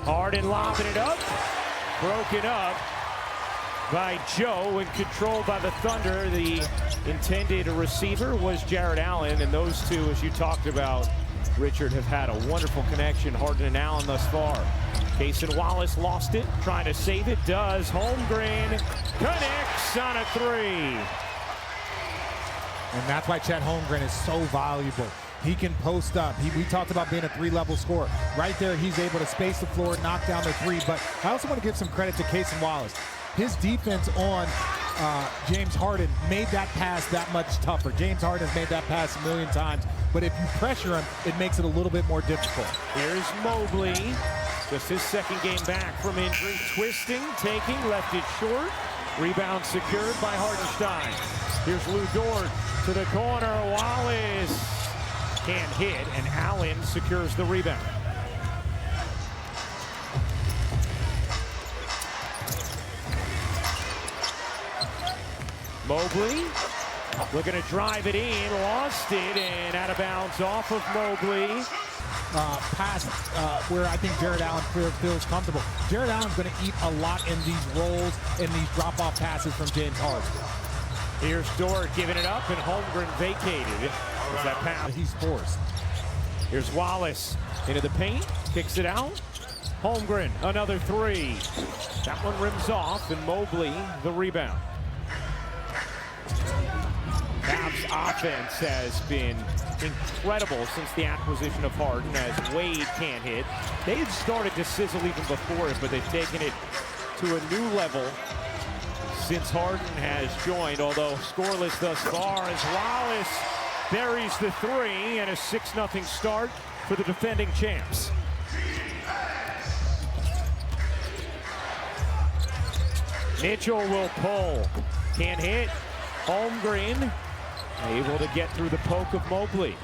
Harden lobbing it up. Broken up by Joe and controlled by the Thunder. The intended receiver was Jared Allen, and those two, as you talked about, Richard, have had a wonderful connection, Harden and Allen thus far. Cason Wallace lost it, trying to save it, does. Holmgren connects on a three. And that's why Chet Holmgren is so valuable. He can post up. We talked about being a three-level scorer. Right there, he's able to space the floor, knock down the three. But I also want to give some credit to Cason Wallace. His defense on James Harden made that pass that much tougher. James Harden has made that pass a million times, but if you pressure him, it makes it a little bit more difficult. Here's Mobley, just his second game back from injury. Twisting, taking, left it short. Rebound secured by Hartenstein. Here's Lou Dort to the corner. Wallace can't hit, and Allen secures the rebound. Mobley looking to drive it in, lost it, and out of bounds off of Mobley. Pass where I think Jared Allen feels comfortable. Jared Allen's going to eat a lot in these rolls and these drop-off passes from James Harden. Here's Dort giving it up, and Holmgren vacated. There's that pass. He's forced. Here's Wallace into the paint, kicks it out. Holmgren, another three. That one rims off, and Mobley the rebound. Cavs offense has been incredible since the acquisition of Harden, as Wade can't hit. They had started to sizzle even before it, but they've taken it to a new level since Harden has joined, although scoreless thus far, as Wallace buries the three, and a 6-0 start for the defending champs. Mitchell will pull, can't hit. Holmgren able to get through the poke of Mobley.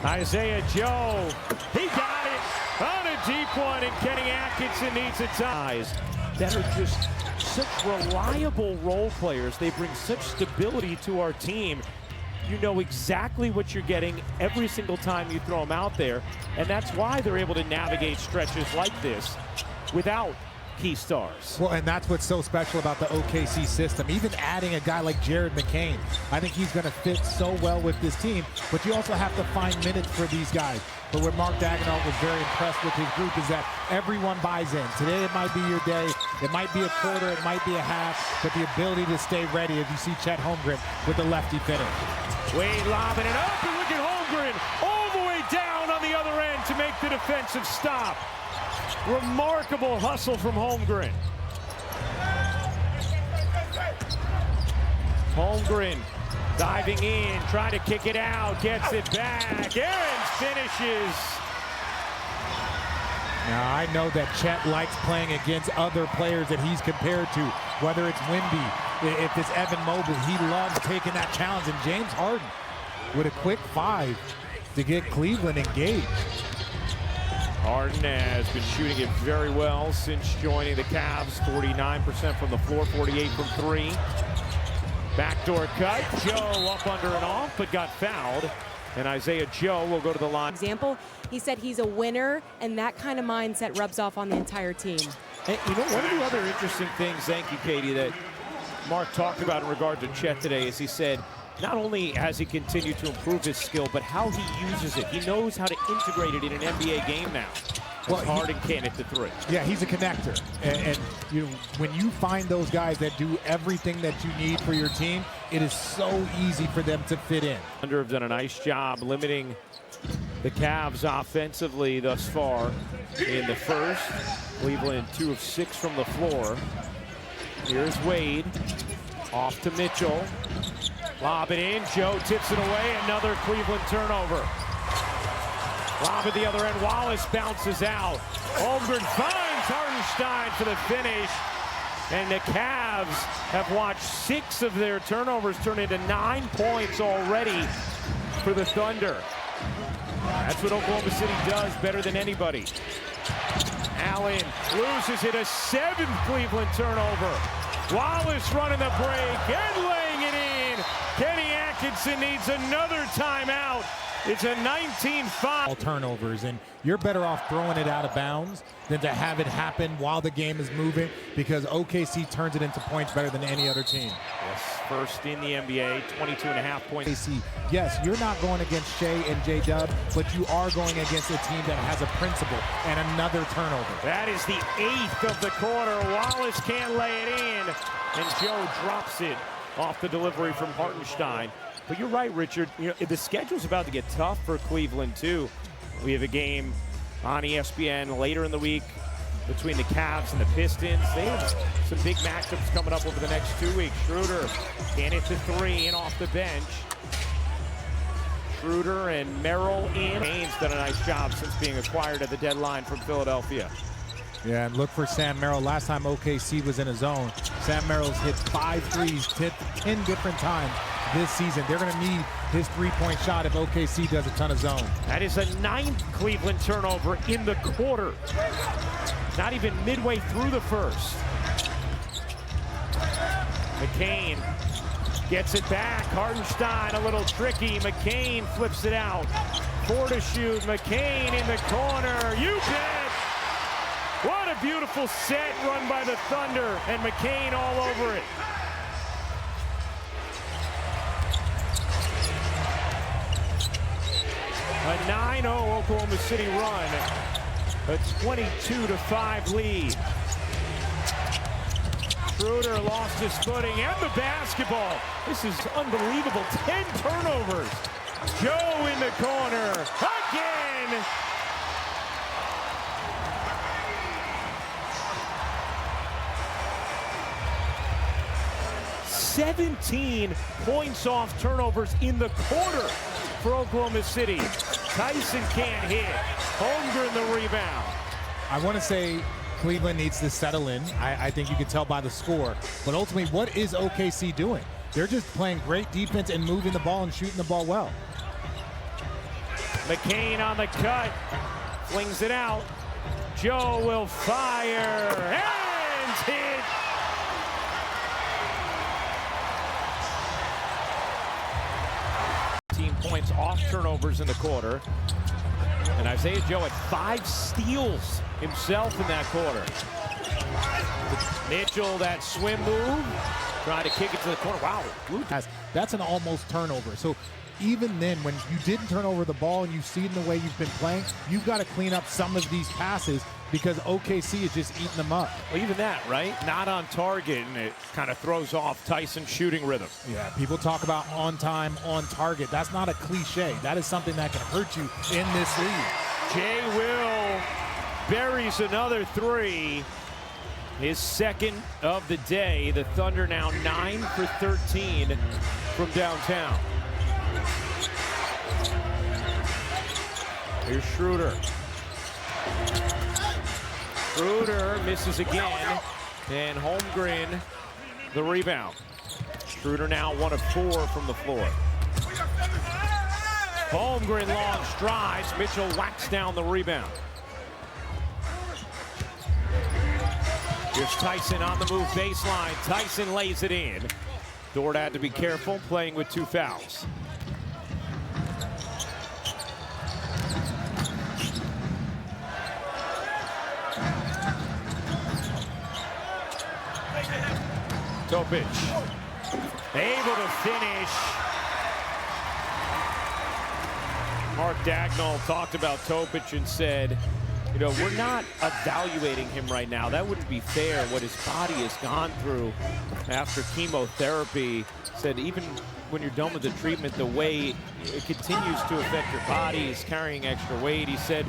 Isaiah Joe, he got it on a deep one, and Kenny Atkinson needs a tie. That are just such reliable role players. They bring such stability to our team. You know exactly what you're getting every single time you throw them out there, and that's why they're able to navigate stretches like this without key stars. Well, and that's what's so special about the OKC system. Even adding a guy like Jared McCain, I think he's going to fit so well with this team, but you also have to find minutes for these guys. But what Mark Daigneault was very impressed with his group is that everyone buys in. Today it might be your day, it might be a quarter, it might be a half, but the ability to stay ready as you see Chet Holmgren with the lefty finish. Wade lobbing it up, and look at Holmgren all the way down on the other end to make the defensive stop. Remarkable hustle from Holmgren. Holmgren diving in, trying to kick it out, gets it back. Aarons finishes. Now, I know that Chet likes playing against other players that he's compared to, whether it's Wemby, if it's Evan Mobley. He loves taking that challenge, and James Harden with a quick 5 to get Cleveland engaged. Harden has been shooting it very well since joining the Cavs. 49% from the floor, 48 from three. Backdoor cut, Joe up under and off, but got fouled. And Isaiah Joe will go to the line. Example, he said he's a winner, and that kind of mindset rubs off on the entire team. And you know, one of the other interesting things, thank you, Katie, that Mark talked about in regard to Chet today is he said, not only has he continued to improve his skill, but how he uses it. He knows how to integrate it in an NBA game now. Well, Harden can't hit the three. Yeah, he's a connector. And you know, when you find those guys that do everything that you need for your team, it is so easy for them to fit in. Thunder have done a nice job limiting the Cavs offensively thus far in the first. Cleveland 2 of 6 from the floor. Here's Wade. Off to Mitchell. Lob it in. Joe tips it away. Another Cleveland turnover. Lob at the other end. Wallace bounces out. Holmgren finds Hartenstein for the finish. And the Cavs have watched 6 of their turnovers turn into 9 points already for the Thunder. That's what Oklahoma City does better than anybody. Allen loses it, a 7th Cleveland turnover. Wallace running the break and laying it in. Kenny Atkinson needs another timeout. It's a 19-5. All turnovers, and you're better off throwing it out of bounds than to have it happen while the game is moving, because OKC turns it into points better than any other team. Yes, first in the NBA, 22.5 points. OKC, yes, you're not going against Shea and J-Dub, but you are going against a team that has a principle and another turnover. That is the 8th of the quarter. Wallace can't lay it in, and Joe drops it off the delivery from Hartenstein. But you're right, Richard. You know, the schedule's about to get tough for Cleveland, too. We have a game on ESPN later in the week between the Cavs and the Pistons. They have some big matchups coming up over the next 2 weeks. Schroeder can't hit the three and off the bench. Schroeder and Merrill in. Haynes done a nice job since being acquired at the deadline from Philadelphia. Yeah, and look for Sam Merrill. Last time OKC was in a zone, Sam Merrill's hit 5 threes 10 different times this season. They're going to need his three-point shot if OKC does a ton of zone. That is a 9th Cleveland turnover in the quarter. Not even midway through the first. McCain gets it back. Hartenstein a little tricky. McCain flips it out. 4 to shoot. McCain in the corner. You bet! What a beautiful set run by the Thunder, and McCain all over it. A 9-0 Oklahoma City run, a 22-5 lead. Schroeder lost his footing and the basketball. This is unbelievable, 10 turnovers. Joe in the corner, again. "17 points off turnovers in the quarter for Oklahoma City. Tyson can't hit. Holmgren the rebound. I want to say Cleveland needs to settle in. I think you can tell by the score. But ultimately, what is OKC doing? They're just playing great defense and moving the ball and shooting the ball well. McCain on the cut. Flings it out. Joe will fire. And hit. Points off turnovers in the quarter. And Isaiah Joe had 5 steals himself in that quarter. Mitchell, that swim move, trying to kick it to the corner. Wow. That's an almost turnover. So even then, when you didn't turn over the ball and you've seen the way you've been playing, you've got to clean up some of these passes because OKC is just eating them up. Well, even that, right? Not on target, and it kind of throws off Tyson's shooting rhythm. Yeah, people talk about on time, on target. That's not a cliche. That is something that can hurt you in this league. Jay Will buries another 3. His second of the day. The Thunder now 9 for 13 from downtown. Here's Schroeder. Schroeder misses again, and Holmgren the rebound. Schroeder now 1 of 4 from the floor. Holmgren long strides. Mitchell whacks down the rebound. Here's Tyson on the move baseline. Tyson lays it in. Dort had to be careful, playing with 2 fouls. Topic able to finish. Mark Dagnall talked about Topic and said, you know, we're not evaluating him right now. That wouldn't be fair. What his body has gone through after chemotherapy. Said even when you're done with the treatment, the way it continues to affect your body, he's carrying extra weight. He said,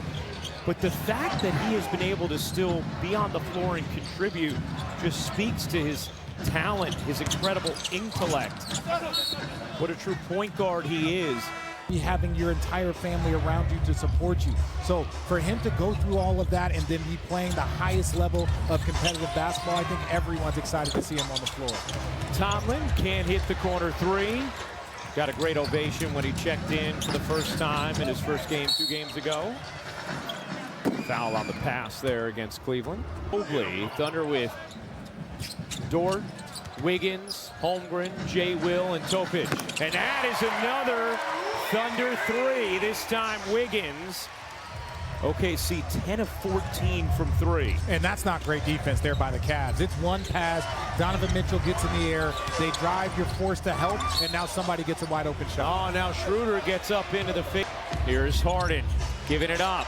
but the fact that he has been able to still be on the floor and contribute just speaks to his talent, his incredible intellect. What a true point guard he is. Having your entire family around you to support you. So for him to go through all of that and then be playing the highest level of competitive basketball, I think everyone's excited to see him on the floor. Tomlin can't hit the corner 3. Got a great ovation when he checked in for the first time in his first game 2 games ago. Foul on the pass there against Cleveland. Mobley, Thunder with Dort, Wiggins, Holmgren, Jay Will, and Topic. And that is another Thunder three. This time Wiggins. OKC 10 of 14 from three. And that's not great defense there by the Cavs. It's one pass, Donovan Mitchell gets in the air, they drive, you're forced to help, and now somebody gets a wide open shot. Oh, now Schroeder gets up into the face. Here's Harden giving it up.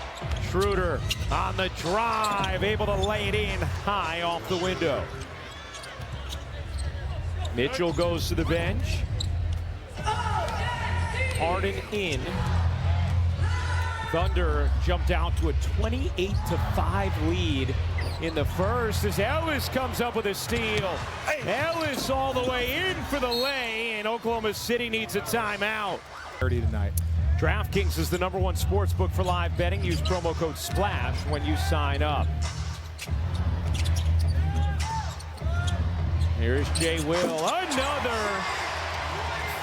Schroeder on the drive, able to lay it in high off the window. Mitchell goes to the bench. Harden in. Thunder jumped out to a 28-5 lead in the first as Ellis comes up with a steal. Ellis all the way in for the lay, and Oklahoma City needs a timeout. 30 tonight. DraftKings is the #1 sports book for live betting. Use promo code SPLASH when you sign up. Here's Jay Will. Another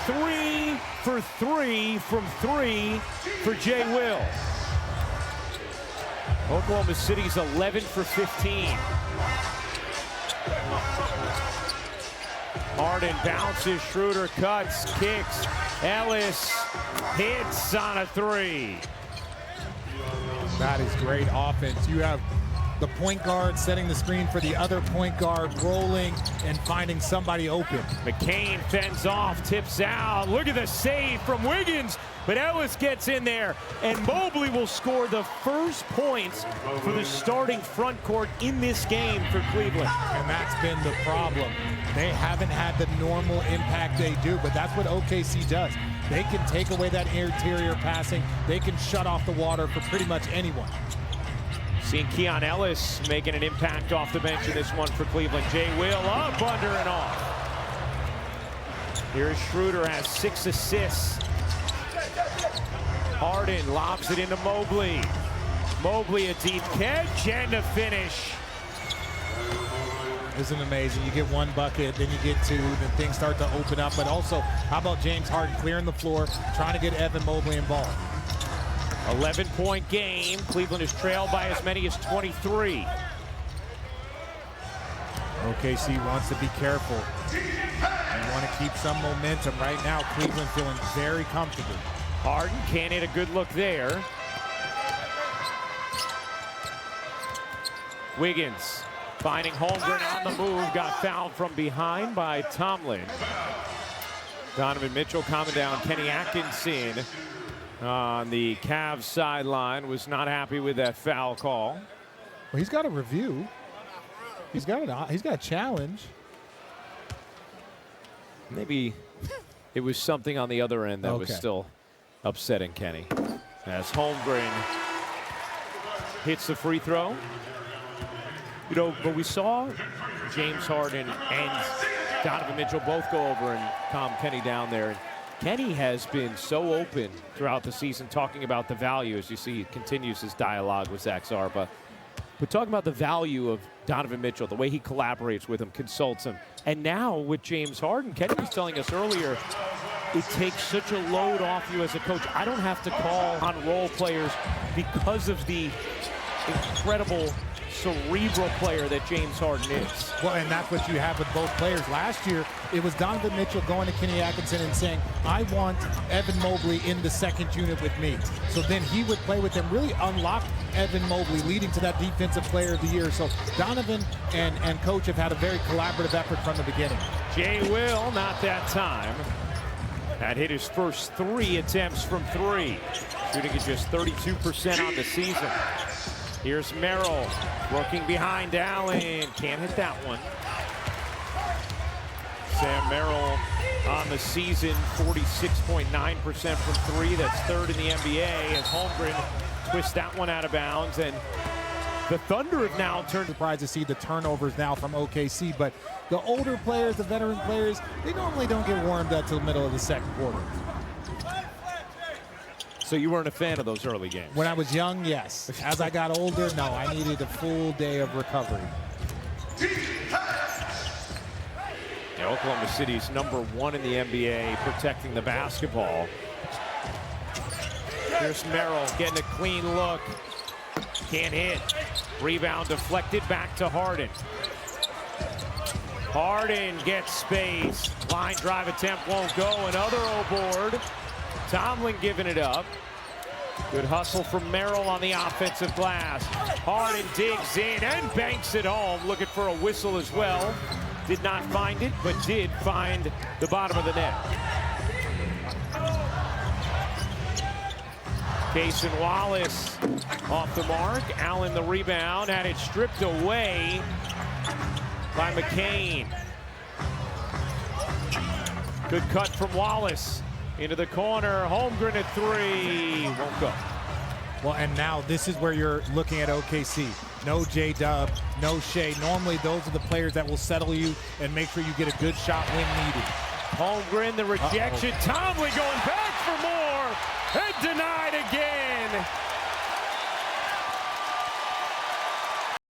3 for 3 from 3 for Jay Will. Oklahoma City's 11 for 15. Harden bounces, Schroeder cuts, kicks. Ellis hits on a three. That is great offense. You have the point guard setting the screen for the other point guard, rolling and finding somebody open. McCain fends off, tips out. Look at the save from Wiggins, but Ellis gets in there, and Mobley will score the first points for the starting front court in this game for Cleveland. And that's been the problem. They haven't had the normal impact they do, but that's what OKC does. They can take away that interior passing. They can shut off the water for pretty much anyone. Seeing Keon Ellis making an impact off the bench in this one for Cleveland. Jay Will up, under, and off. Here's Schroeder, has 6 assists. Harden lobs it into Mobley. Mobley a deep catch and a finish. Isn't it amazing? You get one bucket, then you get two, then things start to open up. But also, how about James Harden clearing the floor, trying to get Evan Mobley involved? 11-point game. Cleveland is trailed by as many as 23. OKC wants to be careful. You want to keep some momentum. Right now, Cleveland feeling very comfortable. Harden can't hit a good look there. Wiggins finding Holmgren on the move. Got fouled from behind by Tomlin. Donovan Mitchell calming down Kenny Atkinson on the Cavs sideline. Was not happy with that foul call. Well, he's got a review. He's got a challenge. Maybe it was something on the other end that was still upsetting Kenny. As Holmgren hits the free throw. You know, but we saw James Harden and Donovan Mitchell both go over and calm Kenny down there. And Kenny has been so open throughout the season talking about the value. As you see, he continues his dialogue with Zach Zarba. But talking about the value of Donovan Mitchell, the way he collaborates with him, consults him. And now with James Harden, Kenny was telling us earlier, it takes such a load off you as a coach. I don't have to call on role players because of the incredible cerebral player that James Harden is. Well, and that's what you have with both players. Last year, it was Donovan Mitchell going to Kenny Atkinson and saying, I want Evan Mobley in the second unit with me. So then he would play with them, really unlocked Evan Mobley, leading to that Defensive Player of the Year. So Donovan and Coach have had a very collaborative effort from the beginning. Jay Will, not that time. That hit his first 3 attempts from 3. Shooting at just 32% on the season. Here's Merrill working behind Allen. Can't hit that one. Sam Merrill on the season, 46.9% from 3. That's 3rd in the NBA as Holmgren twists that one out of bounds. And the Thunder have now turned. Surprised to see the turnovers now from OKC, but the older players, the veteran players, they normally don't get warmed up till the middle of the second quarter. So you weren't a fan of those early games? When I was young, yes. As I got older, no. I needed a full day of recovery. Yeah, Oklahoma City's #1 in the NBA protecting the basketball. Here's Merrill getting a clean look. Can't hit. Rebound deflected back to Harden. Harden gets space. Line drive attempt won't go. Another O-board. Tomlin giving it up. Good hustle from Merrill on the offensive glass. Harden digs in and banks it home. Looking for a whistle as well. Did not find it, but did find the bottom of the net. Cason Wallace off the mark. Allen the rebound. Had it stripped away by McCain. Good cut from Wallace. Into the corner. Holmgren at three. Won't go. Well, and now this is where you're looking at OKC. No J-Dub, no Shea. Normally, those are the players that will settle you and make sure you get a good shot when needed. Holmgren, the rejection. Tomlin going back for more and denied again.